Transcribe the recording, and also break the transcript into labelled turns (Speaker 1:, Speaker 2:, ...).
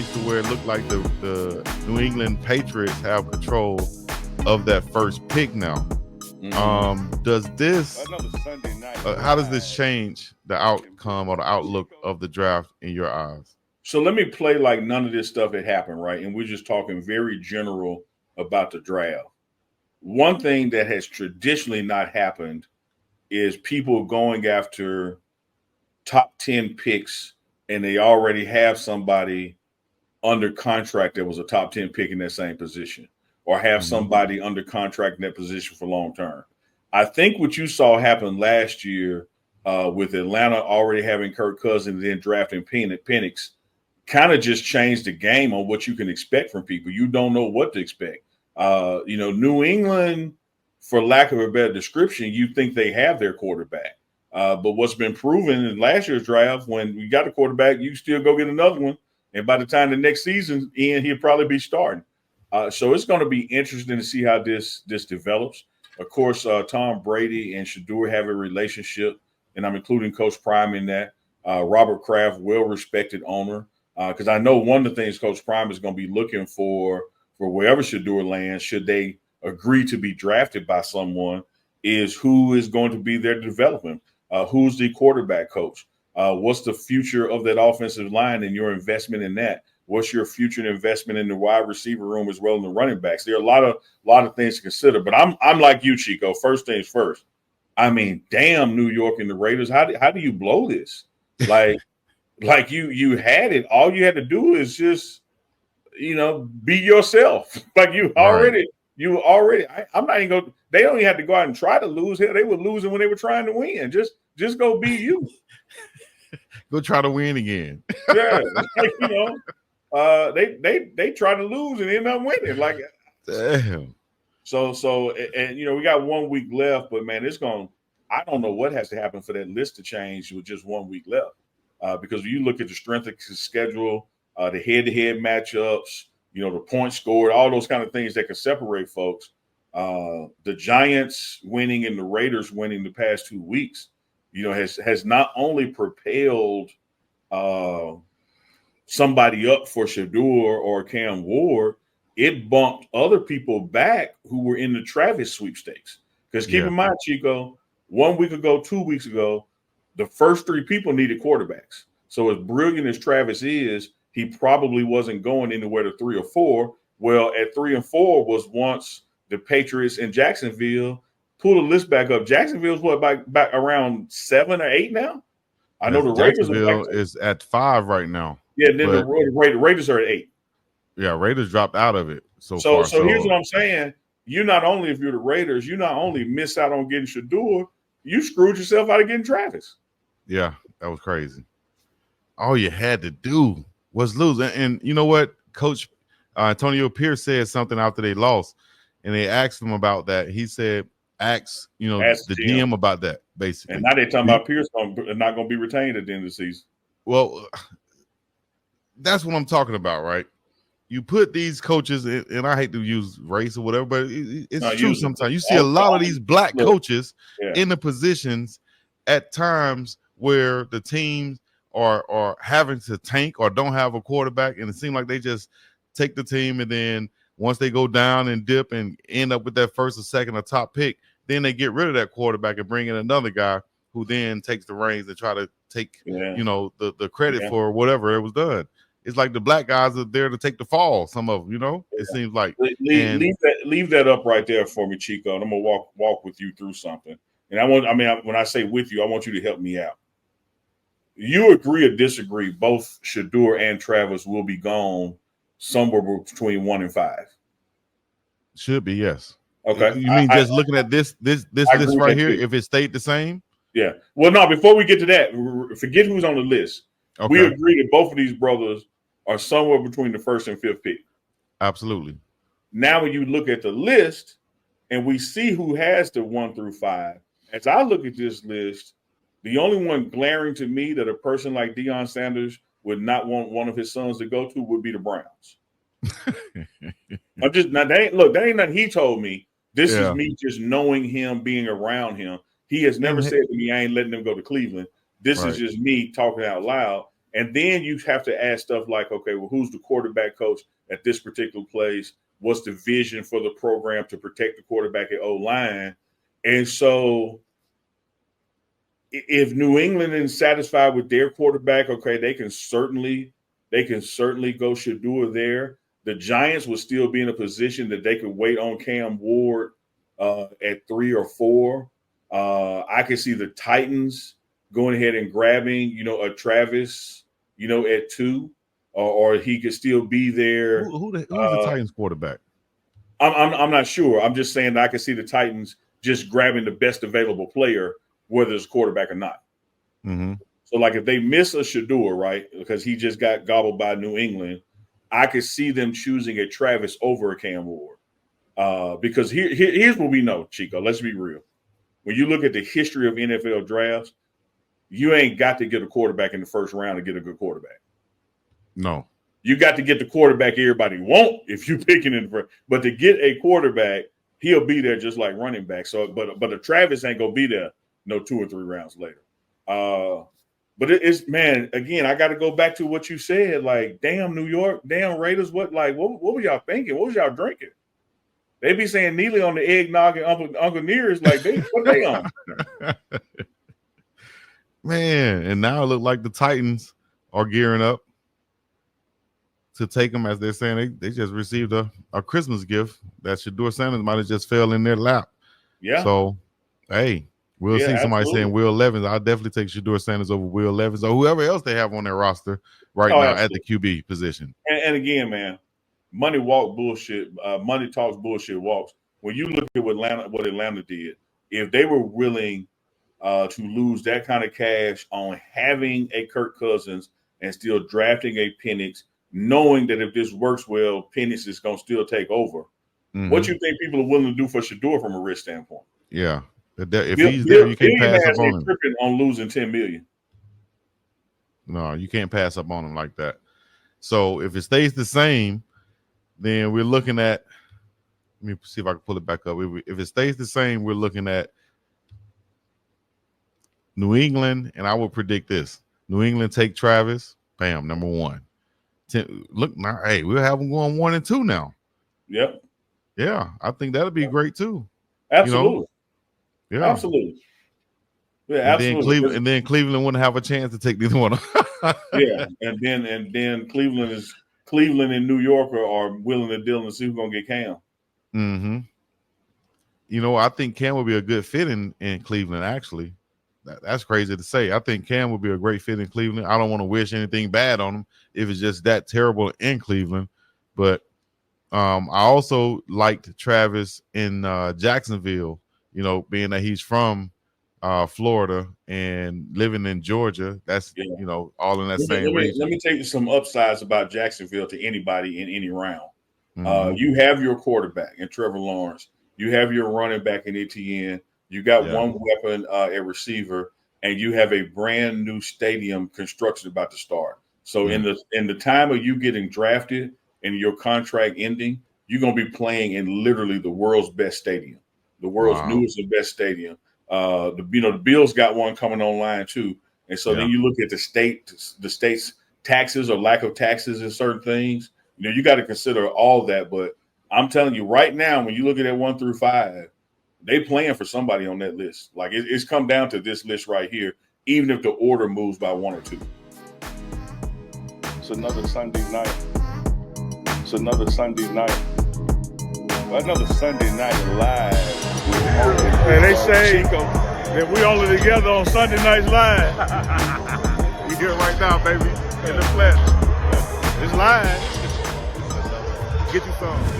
Speaker 1: to where it looked like the New England Patriots have control of that first pick now. Does this
Speaker 2: Another Sunday night.
Speaker 1: how does this change the outcome or the outlook of the draft in your eyes?
Speaker 2: So let me play like none of this stuff had happened, right? And we're just talking very general about the draft. One thing that has traditionally not happened is people going after top 10 picks and they already have somebody under contract that was a top 10 pick in that same position, or have somebody under contract in that position for long term. I think what you saw happen last year with Atlanta already having Kirk Cousins and then drafting Penix kind of just changed the game on what you can expect from people. You don't know what to expect. New England, for lack of a better description, you think they have their quarterback. But what's been proven in last year's draft, when you got a quarterback, you still go get another one. And by the time the next season's in, he'll probably be starting. So it's going to be interesting to see how this develops. Of course, Tom Brady and SHEDEUR have a relationship, and I'm including Coach Prime in that. Robert Kraft, well-respected owner, because I know one of the things Coach Prime is going to be looking for wherever SHEDEUR lands, should they agree to be drafted by someone, is who is going to be there to develop him. Who's the quarterback coach? What's the future of that offensive line and your investment in that? What's your future investment in the wide receiver room as well as the running backs? There are a lot of things to consider. But I'm like you, Chico. First things first. I mean, damn, New York and the Raiders. How do you blow this? Like you had it. All you had to do is just be yourself. Like you already. I'm not even going. They only had to go out and try to lose. Hell, they were losing when they were trying to win. Just go be you.
Speaker 1: Go try to win again.
Speaker 2: Yeah, they try to lose and end up winning. Like,
Speaker 1: damn.
Speaker 2: So we got 1 week left, but man, I don't know what has to happen for that list to change with just 1 week left. Because when you look at the strength of the schedule, the head-to-head matchups, the points scored, all those kind of things that can separate folks. The Giants winning and the Raiders winning the past 2 weeks, has not only propelled somebody up for SHEDEUR or Cam Ward, it bumped other people back who were in the Travis sweepstakes. Because keep in mind, Chico, 1 week ago, 2 weeks ago, the first three people needed quarterbacks. So as brilliant as Travis is, he probably wasn't going anywhere to 3 or 4. Well, at 3 and 4 was once the Patriots and Jacksonville. Pull the list back up. Jacksonville's back around 7 or 8 now? I know the Raiders
Speaker 1: is at 5 right now.
Speaker 2: Yeah, then the Raiders are at 8.
Speaker 1: Yeah, Raiders dropped out of it so
Speaker 2: far.
Speaker 1: So
Speaker 2: here's what I'm saying. If you're the Raiders, you not only miss out on getting SHEDEUR, you screwed yourself out of getting Travis.
Speaker 1: Yeah, that was crazy. All you had to do was lose. And you know what? Coach Antonio Pierce said something after they lost, and they asked him about that. He said, ask the GM about that, basically.
Speaker 2: And now they're talking about Pierce not going to be retained at the end of the season.
Speaker 1: Well, that's what I'm talking about, right? You put these coaches, and I hate to use race or whatever, but it's true sometimes. You see a lot of these black coaches in the positions at times where the teams are having to tank or don't have a quarterback, and it seems like they just take the team, and then once they go down and dip and end up with that first or second or top pick, then they get rid of that quarterback and bring in another guy who then takes the reins and try to take the credit for whatever it was done. It's like the black guys are there to take the fall. Some of them, it seems like.
Speaker 2: Leave that up right there for me, Chico, and I'm gonna walk with you through something. And when I say with you, I want you to help me out. You agree or disagree? Both SHEDEUR and Travis will be gone somewhere between 1 and 5.
Speaker 1: Should be, yes.
Speaker 2: Okay.
Speaker 1: You mean looking at this list right here? Too. If it stayed the same?
Speaker 2: Yeah. Well, no. Before we get to that, forget who's on the list. Okay. We agree that both of these brothers are somewhere between the 1st and 5th pick.
Speaker 1: Absolutely.
Speaker 2: Now, when you look at the list and we see who has the 1 through 5, as I look at this list, the only one glaring to me that a person like Deion Sanders would not want one of his sons to go to would be the Browns. That ain't nothing he told me. This is me just knowing him, being around him. He has never said to me, I ain't letting them go to Cleveland. This is just me talking out loud. And then you have to ask stuff like, okay, well, who's the quarterback coach at this particular place? What's the vision for the program to protect the quarterback at O-line? And so if New England is satisfied with their quarterback, okay, they can certainly go SHEDEUR there. The Giants would still be in a position that they could wait on Cam Ward at 3 or 4. I could see the Titans going ahead and grabbing, a Travis, at 2, or he could still be there.
Speaker 1: Who's the Titans quarterback?
Speaker 2: I'm not sure. I'm just saying that I could see the Titans just grabbing the best available player, whether it's quarterback or not.
Speaker 1: Mm-hmm.
Speaker 2: So, like, if they miss a SHEDEUR, right, because he just got gobbled by New England, I could see them choosing a Travis over a Cam Ward. Because here's what we know, Chico. Let's be real. When you look at the history of NFL drafts, you ain't got to get a quarterback in the first round to get a good quarterback.
Speaker 1: No.
Speaker 2: You got to get the quarterback everybody want if you're picking in the first. But to get a quarterback, he'll be there just like running back. So, but a Travis ain't gonna be there 2 or 3 rounds later. But it's, man, again, I got to go back to what you said. Like, damn, New York, damn Raiders. What were y'all thinking? What was y'all drinking? They be saying Neely on the eggnog and Uncle Nearest, like, what they on?
Speaker 1: Man, and now it look like the Titans are gearing up to take them, as they're saying. They just received a Christmas gift that SHEDEUR Sanders might have just fell in their lap.
Speaker 2: Yeah.
Speaker 1: So, hey. We'll see somebody saying Will Levis. I'll definitely take SHEDEUR Sanders over Will Levis or whoever else they have on their roster right now at the QB position.
Speaker 2: And again, man, money walk bullshit. Money talks bullshit walks. When you look at what Atlanta did, if they were willing to lose that kind of cash on having a Kirk Cousins and still drafting a Penix, knowing that if this works well, Penix is going to still take over. Mm-hmm. What you think people are willing to do for SHEDEUR from a risk standpoint?
Speaker 1: Yeah. If he's there, you can't pass up on him.
Speaker 2: On losing $10 million.
Speaker 1: No, you can't pass up on him like that. So if it stays the same, then we're looking at. Let me see if I can pull it back up. If it stays the same, we're looking at New England, and I will predict this: New England take Travis, bam, number 1. Look now, hey, we'll have them going 1 and 2 now.
Speaker 2: Yep.
Speaker 1: Yeah, I think that'll be great too.
Speaker 2: Absolutely.
Speaker 1: Yeah,
Speaker 2: absolutely. Yeah, absolutely.
Speaker 1: And then Cleveland wouldn't have a chance to take neither one.
Speaker 2: Yeah, and then Cleveland and New York are willing to deal and see who's gonna get Cam.
Speaker 1: Mm-hmm. I think Cam would be a good fit in Cleveland. Actually, that's crazy to say. I think Cam would be a great fit in Cleveland. I don't want to wish anything bad on him if it's just that terrible in Cleveland, but I also liked Travis in Jacksonville. Being that he's from Florida and living in Georgia, that's all in that same region.
Speaker 2: Let me take you some upsides about Jacksonville to anybody in any round. Mm-hmm. You have your quarterback in Trevor Lawrence. You have your running back in Etienne. You got one weapon at receiver, and you have a brand new stadium construction about to start. So in the time of you getting drafted and your contract ending, you're gonna be playing in literally the world's best stadium. The world's newest and best stadium. The Bills got one coming online too, and so then you look at the state's taxes or lack of taxes in certain things. You got to consider all that. But I'm telling you right now, when you look at that 1 through 5, they playing for somebody on that list. Like it's come down to this list right here, even if the order moves by 1 or 2.
Speaker 3: It's another Sunday night. Another Sunday night live.
Speaker 4: And they say that we only together on Sunday nights live. We here right now, baby, in the flesh. It's live. Get you some.